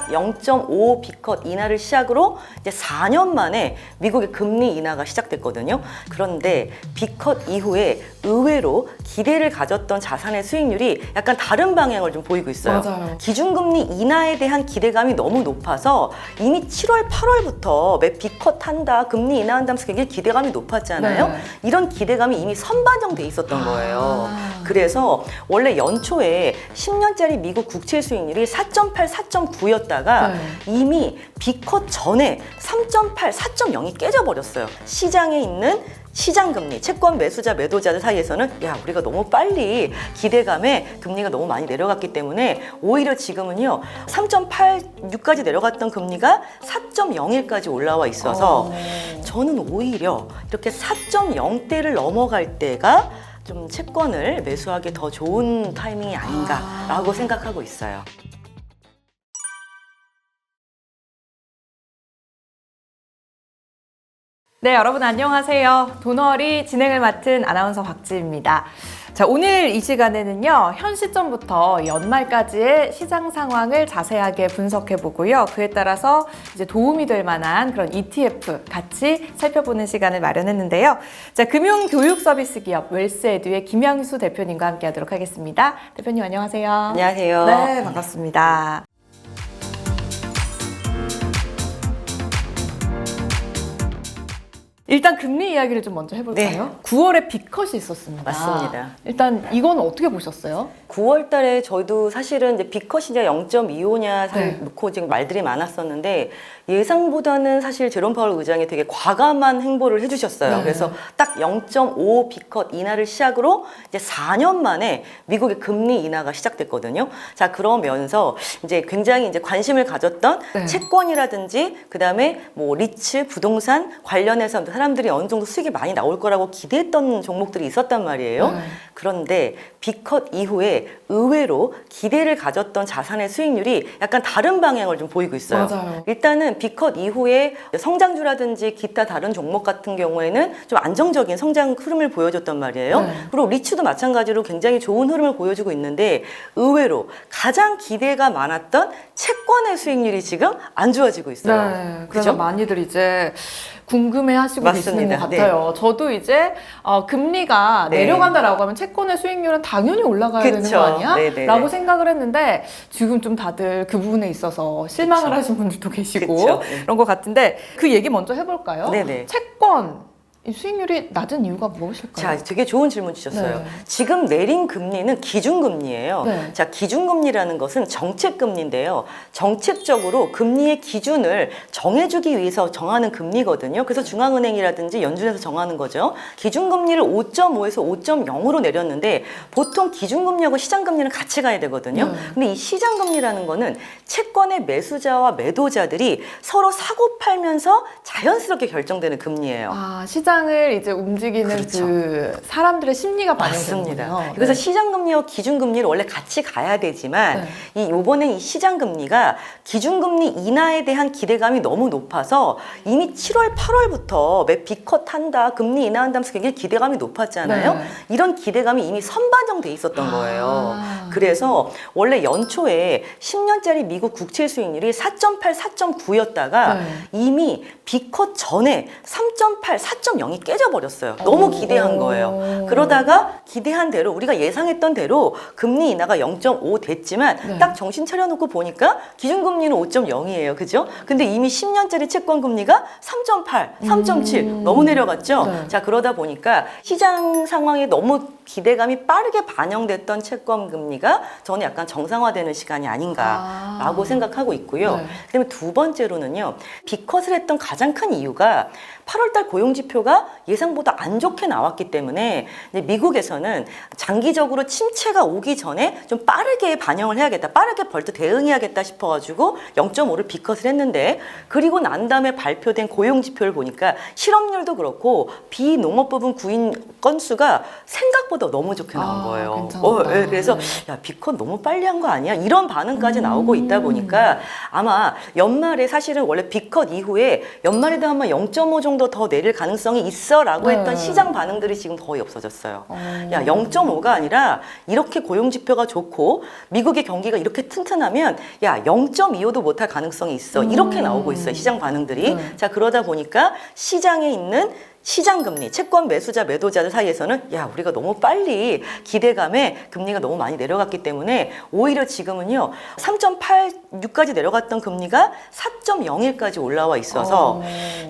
딱 0.5 B컷 인하를 시작으로 이제 4년 만에 미국의 금리 인하가 시작됐거든요. 그런데 B컷 이후에 의외로 기대를 가졌던 자산의 수익률이 약간 다른 방향을 좀 보이고 있어요. 맞아요. 기준금리 인하에 대한 기대감이 너무 높아서 이미 7월, 8월부터 매 B컷 한다, 금리 인하한다면서 굉장히 기대감이 높았잖아요. 네. 이런 기대감이 이미 선반영돼 있었던 거예요. 그래서 원래 연초에 10년짜리 미국 국채 수익률이 4.8, 4.9였다가 네. 이미 B컷 전에 3.8, 4.0이 깨져버렸어요. 시장에 있는 시장금리, 채권 매수자, 매도자들 사이에서는 야, 우리가 너무 빨리 기대감에 금리가 너무 많이 내려갔기 때문에 오히려 지금은요 3.86까지 내려갔던 금리가 4.01까지 올라와 있어서 저는 오히려 이렇게 4.0대를 넘어갈 때가 좀 채권을 매수하기 더 좋은 타이밍이 아닌가라고 생각하고 있어요. 네, 여러분 안녕하세요. 돈월이 진행을 맡은 아나운서 박지입니다. 자, 오늘 이 시간에는요, 현 시점부터 연말까지의 시장 상황을 자세하게 분석해 보고요. 그에 따라서 이제 도움이 될 만한 그런 ETF 같이 살펴보는 시간을 마련했는데요. 자, 금융 교육 서비스 기업 웰스에듀의 김양수 대표님과 함께 하도록 하겠습니다. 대표님 안녕하세요. 안녕하세요. 네, 반갑습니다. 일단 금리 이야기를 좀 먼저 해볼까요? 네. 9월에 B컷이 있었습니다. 맞습니다. 일단 이건 어떻게 보셨어요? 9월 달에 저희도 사실은 이제 B컷이냐 0.25냐 네. 놓고 지금 말들이 많았었는데 예상보다는 사실 제롬 파월 의장이 되게 과감한 행보를 해주셨어요. 네. 그래서 딱 0.5 B컷 인하를 시작으로 이제 4년 만에 미국의 금리 인하가 시작됐거든요. 자, 그러면서 이제 굉장히 이제 관심을 가졌던 네. 채권이라든지 그다음에 뭐 리츠, 부동산 관련해서 사람들이 어느 정도 수익이 많이 나올 거라고 기대했던 종목들이 있었단 말이에요. 네. 그런데 B컷 이후에 의외로 기대를 가졌던 자산의 수익률이 약간 다른 방향을 좀 보이고 있어요. 맞아요. 일단은 B컷 이후에 성장주라든지 기타 다른 종목 같은 경우에는 좀 안정적인 성장 흐름을 보여줬단 말이에요. 네. 그리고 리츠도 마찬가지로 굉장히 좋은 흐름을 보여주고 있는데 의외로 가장 기대가 많았던 채권의 수익률이 지금 안 좋아지고 있어요. 네, 그래서 그죠? 많이들 이제 궁금해하시고 계시는 것 맞습니다. 같아요. 저도 이제 금리가 네. 내려간다라고 하면 채권의 수익률은 당연히 올라가야 되는 그쵸. 거 아니야? 네네네. 라고 생각을 했는데 지금 좀 다들 그 부분에 있어서 실망을 그쵸. 하신 분들도 계시고 그쵸. 네. 그런 것 같은데 그 얘기 먼저 해볼까요? 네네. 채권 이 수익률이 낮은 이유가 무엇일까요? 자, 되게 좋은 질문 주셨어요. 네. 지금 내린 금리는 기준금리예요. 네. 자, 기준금리라는 것은 정책금리인데요. 정책적으로 금리의 기준을 정해주기 위해서 정하는 금리거든요. 그래서 중앙은행이라든지 연준에서 정하는 거죠. 기준금리를 5.5에서 5.0으로 내렸는데 보통 기준금리하고 시장금리는 같이 가야 되거든요. 네. 근데 이 시장금리라는 거는 채권의 매수자와 매도자들이 서로 사고 팔면서 자연스럽게 결정되는 금리예요. 아, 시장을 이제 움직이는 그렇죠. 그 사람들의 심리가 맞습니다. 반영되는군요. 그래서 네. 시장금리와 기준금리를 원래 같이 가야 되지만 이번에 이 시장금리가 기준금리 인하에 대한 기대감이 너무 높아서 이미 7월, 8월부터 매 B컷 한다, 금리 인하한다면서 굉장히 기대감이 높았잖아요. 네. 이런 기대감이 이미 선반영돼 있었던 거예요. 그래서 원래 연초에 10년짜리 미국 국채 수익률이 4.8, 4.9였다가 네. 이미 B컷 전에 3.8, 4.0이 깨져버렸어요. 너무 기대한 거예요. 그러다가 기대한 대로 우리가 예상했던 대로 금리 인하가 0.5 됐지만 네. 딱 정신 차려놓고 보니까 기준금리는 5.0이에요. 그죠? 근데 이미 10년짜리 채권 금리가 3.8, 3.7 너무 내려갔죠? 네. 자, 그러다 보니까 시장 상황에 너무 기대감이 빠르게 반영됐던 채권 금리가 저는 약간 정상화되는 시간이 아닌가라고 생각하고 있고요. 네. 그다음에 두 번째로는요. B컷을 했던 가장 큰 이유가 8월달 고용지표가 예상보다 안 좋게 나왔기 때문에 이제 미국에서는 장기적으로 침체가 오기 전에 좀 빠르게 반영을 해야겠다, 빠르게 벌써 대응해야겠다 싶어가지고 0.5를 B컷을 했는데 그리고 난 다음에 발표된 고용지표를 보니까 실업률도 그렇고 비농업 부분 구인 건수가 생각보다 너무 좋게 나온 거예요. 괜찮다. 예, 그래서 야, B컷 너무 빨리 한 거 아니야? 이런 반응까지 나오고 있다 보니까 아마 연말에 사실은 원래 B컷 이후에 연말에도 한번 0.5 정도 더 내릴 가능성이 가능성이 있어라고 네. 했던 시장 반응들이 지금 거의 없어졌어요. 야, 0.5가 아니라 이렇게 고용 지표가 좋고 미국의 경기가 이렇게 튼튼하면 야, 0.25도 못할 가능성이 있어. 이렇게 나오고 있어요. 시장 반응들이. 네. 자, 그러다 보니까 시장에 있는 시장금리, 채권 매수자, 매도자들 사이에서는 야, 우리가 너무 빨리 기대감에 금리가 너무 많이 내려갔기 때문에 오히려 지금은요, 3.86까지 내려갔던 금리가 4.01까지 올라와 있어서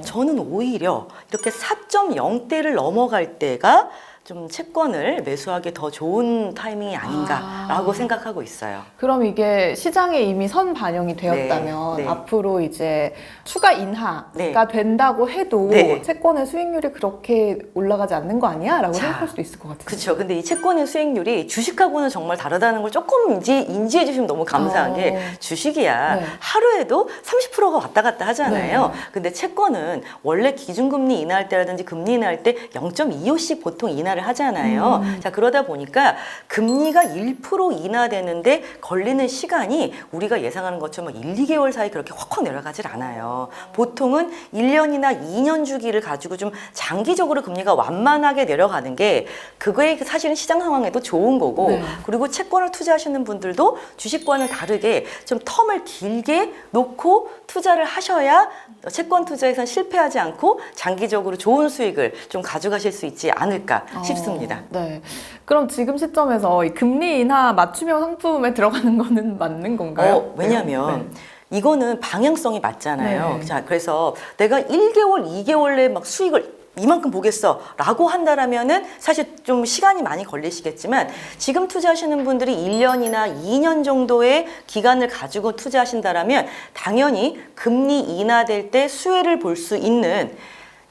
저는 오히려 이렇게 4.0대를 넘어갈 때가 좀 채권을 매수하기 더 좋은 타이밍이 아닌가라고 생각하고 있어요. 그럼 이게 시장에 이미 선 반영이 되었다면 네, 네. 앞으로 이제 추가 인하가 네. 된다고 해도 네. 채권의 수익률이 그렇게 올라가지 않는 거 아니야? 라고 자, 생각할 수도 있을 것 같아요. 그렇죠. 근데 이 채권의 수익률이 주식하고는 정말 다르다는 걸 조금 인지해 주시면 너무 감사한 게 주식이야. 네. 하루에도 30%가 왔다 갔다 하잖아요. 네. 근데 채권은 원래 기준금리 인하할 때라든지 금리 인하할 때 0.25씩 보통 인하를 하잖아요. 자, 그러다 보니까 금리가 1% 인하되는데 걸리는 시간이 우리가 예상하는 것처럼 1, 2개월 사이 그렇게 확확 내려가질 않아요. 보통은 1년이나 2년 주기를 가지고 좀 장기적으로 금리가 완만하게 내려가는 게 그거에 사실은 시장 상황에도 좋은 거고 네. 그리고 채권을 투자하시는 분들도 주식과는 다르게 좀 텀을 길게 놓고 투자를 하셔야 채권 투자에선 실패하지 않고 장기적으로 좋은 수익을 좀 가져가실 수 있지 않을까 싶습니다. 네. 그럼 지금 시점에서 이 금리 인하 맞춤형 상품에 들어가는 거는 맞는 건가요? 왜냐면 이거는 방향성이 맞잖아요. 네. 자, 그래서 내가 1개월, 2개월 내에 막 수익을 이만큼 보겠어 라고 한다라면은 사실 좀 시간이 많이 걸리시겠지만 지금 투자하시는 분들이 1년이나 2년 정도의 기간을 가지고 투자하신다라면 당연히 금리 인하될 때 수혜를 볼 수 있는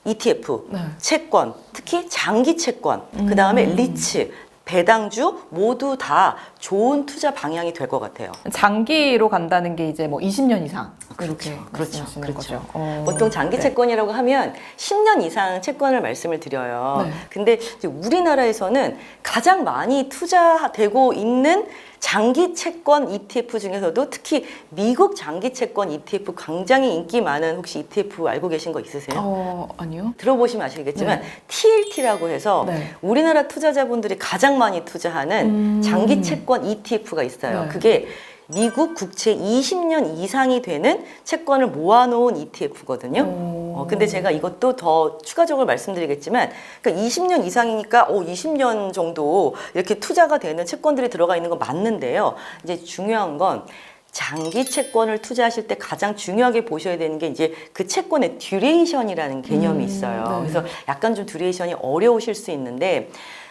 ETF, 네. 채권, 특히 장기 채권, 그 다음에 리츠, 배당주 모두 다 좋은 투자 방향이 될 것 같아요. 장기로 간다는 게 이제 뭐 20년 이상 이렇게 그렇죠. 말씀하시는 그렇죠. 거죠. 보통 장기 네. 채권이라고 하면 10년 이상 채권을 말씀을 드려요. 네. 근데 이제 우리나라에서는 가장 많이 투자되고 있는 장기 채권 ETF 중에서도 특히 미국 장기 채권 ETF 굉장히 인기 많은 혹시 ETF 알고 계신 거 있으세요? 아니요. 들어보시면 아시겠지만 네. TLT라고 해서 네. 우리나라 투자자분들이 가장 많이 투자하는 장기 채권 ETF가 있어요. 네. 그게 미국 국채 20년 이상이 되는 채권을 모아놓은 ETF거든요. 근데 제가 이것도 더 추가적으로 말씀드리겠지만, 그러니까 20년 이상이니까 20년 정도 이렇게 투자가 되는 채권들이 들어가 있는 건 맞는데요. 이제 중요한 건 장기 채권을 투자하실 때 가장 중요하게 보셔야 되는 게 이제 그 채권의 듀레이션이라는 개념이 있어요. 네. 그래서 약간 좀 듀레이션이 어려우실 수 있는데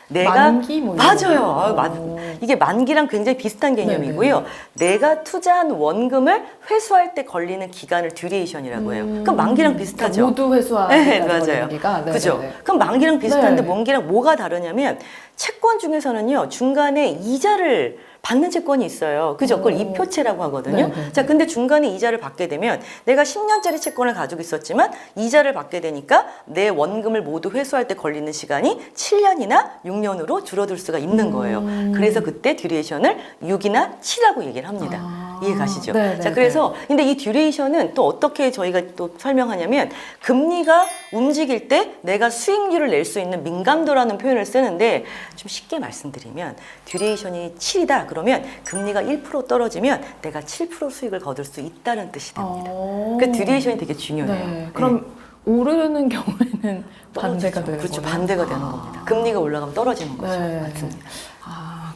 내가 만기 뭐 이런 맞아요. 거. 이게 만기랑 굉장히 비슷한 개념이고요. 내가 투자한 원금을 회수할 때 걸리는 기간을 듀레이션이라고 해요. 그럼 만기랑 비슷하죠. 그러니까 모두 회수하는 네, 맞아요. 기가. 그죠? 그럼 만기랑 비슷한데 네. 만기랑 뭐가 다르냐면 채권 중에서는요 중간에 이자를 받는 채권이 있어요. 그죠? 그걸 이표채라고 하거든요. 네, 네. 자, 근데 중간에 이자를 받게 되면 내가 10년짜리 채권을 가지고 있었지만 이자를 받게 되니까 내 원금을 모두 회수할 때 걸리는 시간이 7년이나 6년으로 줄어들 수가 있는 거예요. 그래서 그때 듀레이션을 6이나 7라고 얘기를 합니다. 이해 가시죠? 네, 자, 네, 그래서 근데 이 듀레이션은 또 어떻게 저희가 또 설명하냐면 금리가 움직일 때 내가 수익률을 낼 수 있는 민감도라는 표현을 쓰는데 좀 쉽게 말씀드리면 듀레이션이 7이다 그러면 금리가 1% 떨어지면 내가 7% 수익을 거둘 수 있다는 뜻이 됩니다. 그 듀레이션이 되게 중요해요. 네. 그럼 오르는 경우에는 반대가 떨어지죠. 되는 그렇죠. 거네요. 반대가 되는 겁니다. 금리가 올라가면 떨어지는 거죠. 네. 맞습니다.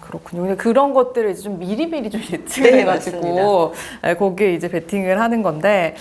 그렇군요. 근데 그런 것들을 이제 좀 미리미리 좀 예측을 네, 해가지고 거기에 이제 베팅을 하는 건데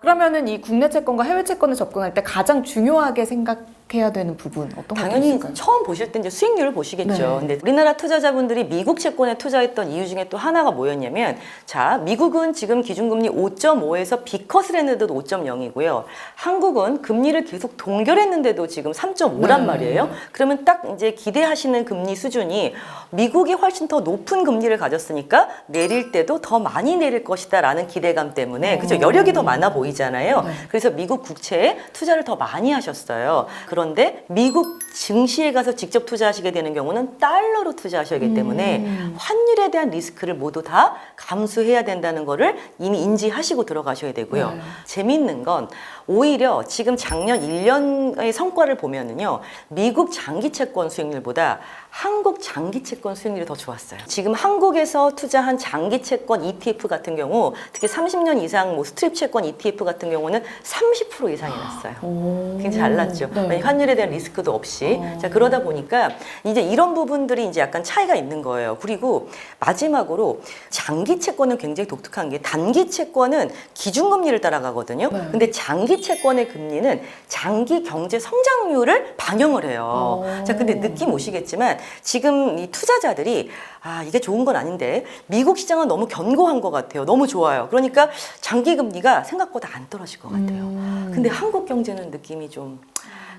그러면은 이 국내 채권과 해외 채권을 접근할 때 가장 중요하게 생각해야 되는 부분 어떤 것도 당연히 있을까요? 처음 보실 때 이제 수익률을 보시겠죠. 네. 근데 우리나라 투자자분들이 미국 채권에 투자했던 이유 중에 또 하나가 뭐였냐면 자, 미국은 지금 기준금리 5.5에서 B컷을 했는데도 5.0이고요. 한국은 금리를 계속 동결했는데도 지금 3.5란 네. 말이에요. 그러면 딱 이제 기대하시는 금리 수준이 미국이 훨씬 더 높은 금리를 가졌으니까 내릴 때도 더 많이 내릴 것이다라는 기대감 때문에 그죠? 여력이 더 많아 보이잖아요. 네. 그래서 미국 국채에 투자를 더 많이 하셨어요. 그런데 미국 증시에 가서 직접 투자하시게 되는 경우는 달러로 투자하셔야 하기 때문에 환율에 대한 리스크를 모두 다 감수해야 된다는 거를 이미 인지하시고 들어가셔야 되고요. 네. 재밌는 건 오히려 지금 작년 1년의 성과를 보면은요, 미국 장기 채권 수익률보다 한국 장기 채권 수익률이 더 좋았어요. 지금 한국에서 투자한 장기 채권 ETF 같은 경우, 특히 30년 이상 뭐 스트립 채권 ETF 같은 경우는 30% 이상이 났어요. 굉장히 잘 났죠. 네. 환율에 대한 리스크도 없이. 자, 그러다 보니까 이제 이런 부분들이 이제 약간 차이가 있는 거예요. 그리고 마지막으로 장기 채권은 굉장히 독특한 게, 단기 채권은 기준금리를 따라가거든요. 네. 근데 장기 채권의 금리는 장기 경제 성장률을 반영을 해요. 자, 근데 느낌 오시겠지만 지금 이 투자자들이 이게 좋은 건 아닌데 미국 시장은 너무 견고한 것 같아요. 너무 좋아요. 그러니까 장기 금리가 생각보다 안 떨어질 것 같아요. 근데 한국 경제는 느낌이 좀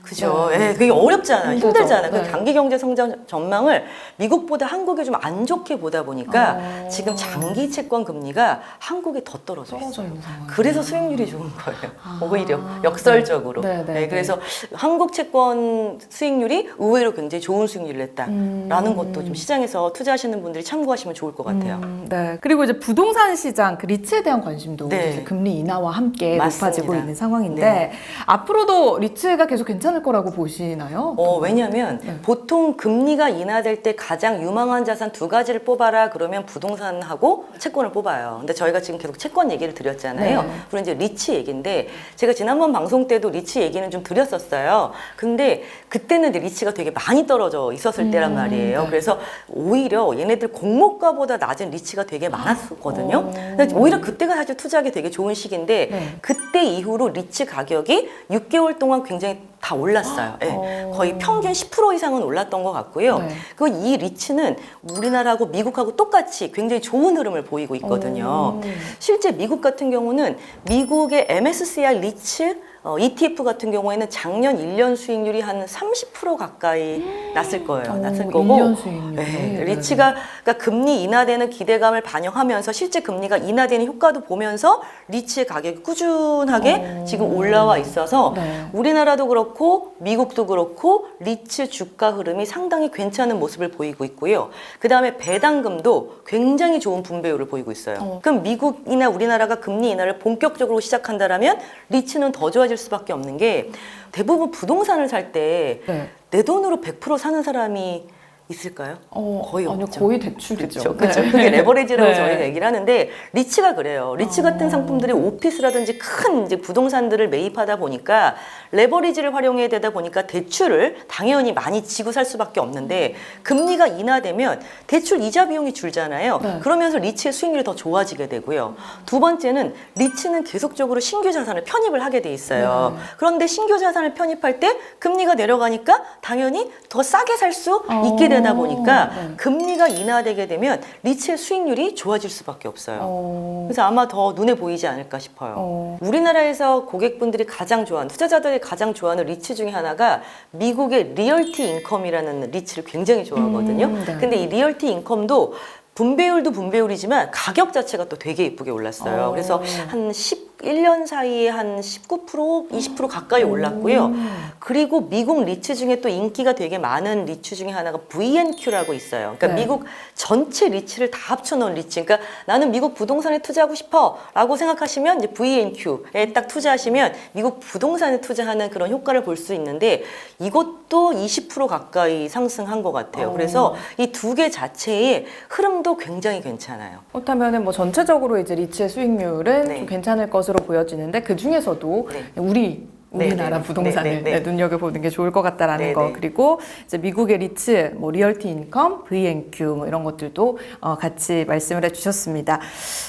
그죠. 네. 예, 그게 어렵잖아요. 힘들죠. 힘들잖아요. 네. 그 장기 경제 성장 전망을 미국보다 한국이 좀 안 좋게 보다 보니까 지금 장기 채권 금리가 한국에 더 떨어져 있어요. 떨어져 있는 상황. 그래서 수익률이 좋은 거예요. 오히려 역설적으로. 네, 네, 네, 그래서 한국 채권 수익률이 의외로 굉장히 좋은 수익률을 냈다라는 것도 좀 시장에서 투자하시는 분들이 참고하시면 좋을 것 같아요. 네. 그리고 이제 부동산 시장 그 리츠에 대한 관심도 네. 이제 금리 인하와 함께 맞습니다. 높아지고 있는 상황인데 네. 앞으로도 리츠가 계속 괜찮을 거라고 보시나요? 왜냐하면 네. 보통 금리가 인하될 때 가장 유망한 자산 두 가지를 뽑아라 그러면 부동산하고 채권을 뽑아요. 근데 저희가 지금 계속 채권 얘기를 드렸잖아요. 네. 그리고 이제 리츠 얘기인데 제가 지난번 방송 때도 리츠 얘기는 좀 드렸었어요. 근데 그때는 이제 리츠가 되게 많이 떨어져 있었을 때란 말이에요. 네. 그래서 오히려 얘네들 공모가보다 낮은 리츠가 되게 많았었거든요. 근데 오히려 그때가 사실 투자하기 되게 좋은 시기인데 네. 그때 이후로 리츠 가격이 6개월 동안 굉장히 다 올랐어요. 예. 거의 평균 10% 이상은 올랐던 것 같고요. 네. 그 이 리츠는 우리나라하고 미국하고 똑같이 굉장히 좋은 흐름을 보이고 있거든요. 실제 미국 같은 경우는 미국의 MSCI 리츠 ETF 같은 경우에는 작년 1년 수익률이 한 30% 가까이 났을 거예요. 났을 거고. 1년 수익률. 네, 리츠가 그러니까 금리 인하되는 기대감을 반영하면서 실제 금리가 인하되는 효과도 보면서 리츠의 가격이 꾸준하게 지금 올라와 있어서 네. 우리나라도 그렇고 미국도 그렇고 리츠 주가 흐름이 상당히 괜찮은 모습을 보이고 있고요. 그 다음에 배당금도 굉장히 좋은 분배율을 보이고 있어요. 그럼 미국이나 우리나라가 금리 인하를 본격적으로 시작한다라면 리츠는 더 좋아질 수밖에 없는 게 대부분 부동산을 살 때 내 네. 돈으로 100% 사는 사람이 있을까요? 거의 아니요, 없죠. 거의 대출이죠. 그렇죠. 네. 그게 레버리지라고 네. 저희가 얘기를 하는데 리츠가 그래요. 리츠 같은 상품들이 오피스라든지 큰 이제 부동산들을 매입하다 보니까 레버리지를 활용해야 되다 보니까 대출을 당연히 많이 지고 살 수밖에 없는데 금리가 인하되면 대출 이자 비용이 줄잖아요. 네. 그러면서 리츠의 수익률이 더 좋아지게 되고요. 두 번째는 리츠는 계속적으로 신규 자산을 편입을 하게 돼 있어요. 그런데 신규 자산을 편입할 때 금리가 내려가니까 당연히 더 싸게 살 수 있게 되다 보니까 네. 금리가 인하되게 되면 리츠의 수익률이 좋아질 수밖에 없어요. 그래서 아마 더 눈에 보이지 않을까 싶어요. 우리나라에서 고객분들이 가장 좋아하는, 투자자들이 가장 좋아하는 리츠 중에 하나가 미국의 리얼티 인컴이라는 리츠를 굉장히 좋아하거든요. 네. 근데 이 리얼티 인컴도 분배율도 분배율이지만 가격 자체가 또 되게 예쁘게 올랐어요. 그래서 한 11년 사이에 한 19%, 20% 가까이 올랐고요. 그리고 미국 리츠 중에 또 인기가 되게 많은 리츠 중에 하나가 VNQ라고 있어요. 그러니까 네. 미국 전체 리츠를 다 합쳐놓은 리츠. 그러니까 나는 미국 부동산에 투자하고 싶어 라고 생각하시면 이제 VNQ에 딱 투자하시면 미국 부동산에 투자하는 그런 효과를 볼 수 있는데 이것도 20% 가까이 상승한 것 같아요. 그래서 이 두 개 자체의 흐름도 굉장히 괜찮아요. 그렇다면 뭐 전체적으로 이제 리츠의 수익률은 네. 좀 괜찮을 것으로 보여지는데 그 중에서도 네. 우리나라 네. 부동산을 네. 네. 눈여겨보는 게 좋을 것 같다라는 네. 거. 네. 그리고 이제 미국의 리츠, 뭐 리얼티 인컴, VNQ 뭐 이런 것들도 같이 말씀을 해주셨습니다.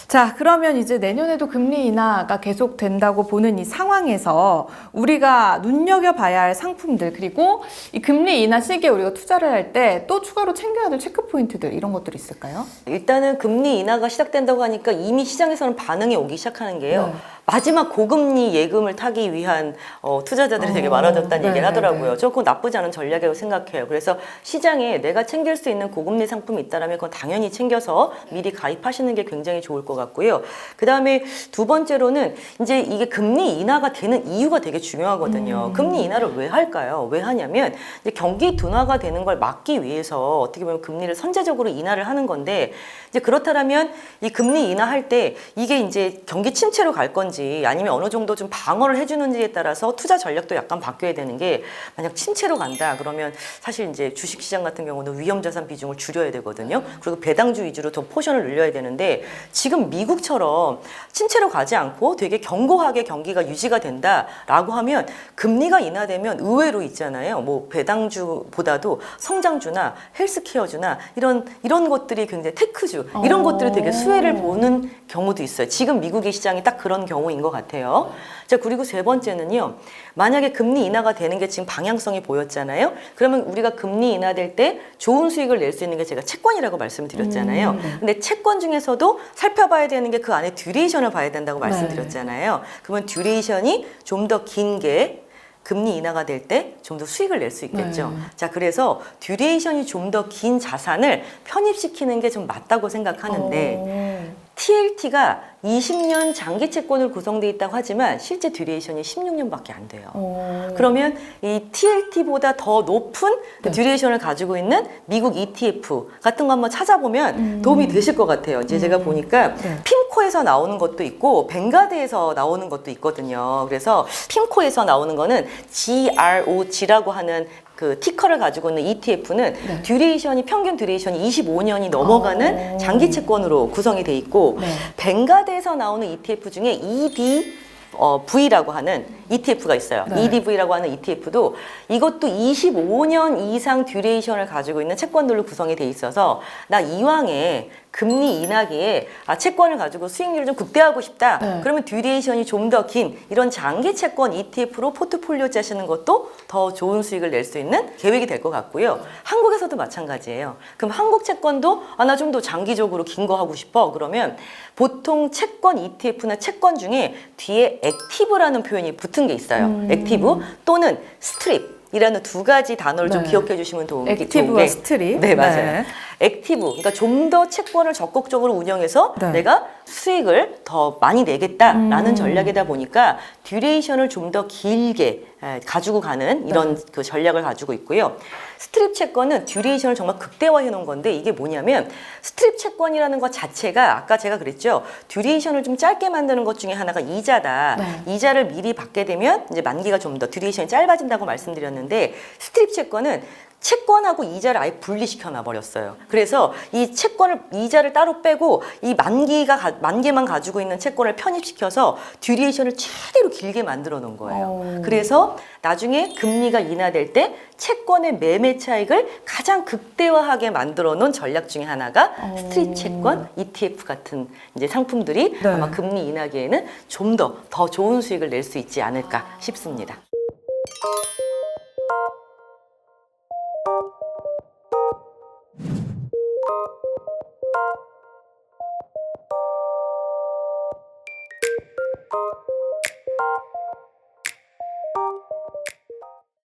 자, 그러면 이제 내년에도 금리 인하가 계속 된다고 보는 이 상황에서 우리가 눈여겨봐야 할 상품들 그리고 이 금리 인하 시기에 우리가 투자를 할 때 또 추가로 챙겨야 될 체크 포인트들 이런 것들이 있을까요? 일단은 금리 인하가 시작된다고 하니까 이미 시장에서는 반응이 오기 시작하는 게요. 네. 마지막 고금리 예금을 타기 위한 투자자들이 되게 많아졌다는 얘기를 네네네. 하더라고요. 저 그거 나쁘지 않은 전략이라고 생각해요. 그래서 시장에 내가 챙길 수 있는 고금리 상품이 있다면 그건 당연히 챙겨서 미리 가입하시는 게 굉장히 좋을 것 같고요. 그 다음에 두 번째로는 이제 이게 금리 인하가 되는 이유가 되게 중요하거든요. 금리 인하를 왜 할까요? 왜 하냐면 이제 경기 둔화가 되는 걸 막기 위해서 어떻게 보면 금리를 선제적으로 인하를 하는 건데 이제 그렇다면 이 금리 인하할 때 이게 이제 경기 침체로 갈 건지 아니면 어느 정도 좀 방어를 해주는지에 따라서 투자 전략도 약간 바뀌어야 되는 게 만약 침체로 간다 그러면 사실 이제 주식시장 같은 경우는 위험자산 비중을 줄여야 되거든요. 그리고 배당주 위주로 더 포션을 늘려야 되는데 지금 미국처럼 침체로 가지 않고 되게 견고하게 경기가 유지가 된다라고 하면 금리가 인하되면 의외로 있잖아요. 뭐 배당주보다도 성장주나 헬스케어주나 이런 것들이 굉장히 테크주 이런 것들이 되게 수혜를 보는 경우도 있어요. 지금 미국의 시장이 딱 그런 경우인 것 같아요. 자, 그리고 세 번째는요. 만약에 금리 인하가 되는 게 지금 방향성이 보였잖아요. 그러면 우리가 금리 인하될 때 좋은 수익을 낼 수 있는 게 제가 채권이라고 말씀드렸잖아요. 근데 채권 중에서도 살펴봐야 되는 게 그 안에 듀레이션을 봐야 된다고 말씀드렸잖아요. 그러면 듀레이션이 좀 더 긴 게 금리 인하가 될 때 좀 더 수익을 낼 수 있겠죠. 자, 그래서 듀레이션이 좀 더 긴 자산을 편입시키는 게 좀 맞다고 생각하는데 TLT가 20년 장기 채권을 구성되어 있다고 하지만 실제 듀레이션이 16년밖에 안 돼요. 그러면 이 TLT보다 더 높은 듀레이션을 가지고 있는 미국 ETF 같은 거 한번 찾아보면 도움이 되실 것 같아요. 이제 제가 보니까 핌코에서 나오는 것도 있고 뱅가드에서 나오는 것도 있거든요. 그래서 핌코에서 나오는 거는 GROG라고 하는 그 티커를 가지고 있는 ETF는 듀레이션이 평균 듀레이션이 25년이 넘어가는 장기 채권으로 구성이 돼 있고 뱅가드에서 나오는 ETF 중에 EDV라고 하는 ETF가 있어요. EDV라고 하는 ETF도 이것도 25년 이상 듀레이션을 가지고 있는 채권들로 구성이 돼 있어서 나 이왕에 금리 인하기에 채권을 가지고 수익률을 좀 극대화하고 싶다. 그러면 듀레이션이 좀 더 긴 이런 장기 채권 ETF로 포트폴리오 짜시는 것도 더 좋은 수익을 낼 수 있는 계획이 될 것 같고요. 한국에서도 마찬가지예요. 그럼 한국 채권도 나 좀 더 장기적으로 긴 거 하고 싶어. 그러면 보통 채권 ETF나 채권 중에 뒤에 액티브라는 표현이 붙은 게 있어요. 액티브 또는 스트립. 이라는 두 가지 단어를 좀 기억해 주시면 좋은데 액티브와 스트립. 네, 맞아요. 액티브, 그러니까 좀 더 채권을 적극적으로 운영해서 내가 수익을 더 많이 내겠다라는 전략이다 보니까 듀레이션을 좀 더 길게 가지고 가는 이런 그 전략을 가지고 있고요. 스트립 채권은 듀레이션을 정말 극대화해 놓은 건데 이게 뭐냐면 스트립 채권이라는 것 자체가 아까 제가 그랬죠. 듀레이션을 좀 짧게 만드는 것 중에 하나가 이자다. 이자를 미리 받게 되면 이제 만기가 좀 더 듀레이션이 짧아진다고 말씀드렸는데 스트립 채권은 채권하고 이자를 아예 분리시켜 놔버렸어요. 그래서 이 이자를 따로 빼고 이 만기만 가지고 있는 채권을 편입시켜서 듀레이션을 최대로 길게 만들어 놓은 거예요. 그래서 나중에 금리가 인하될 때 채권의 매매 차익을 가장 극대화하게 만들어 놓은 전략 중에 하나가 스트릿 채권, ETF 같은 이제 상품들이 아마 금리 인하기에는 좀 더 좋은 수익을 낼 수 있지 않을까 싶습니다.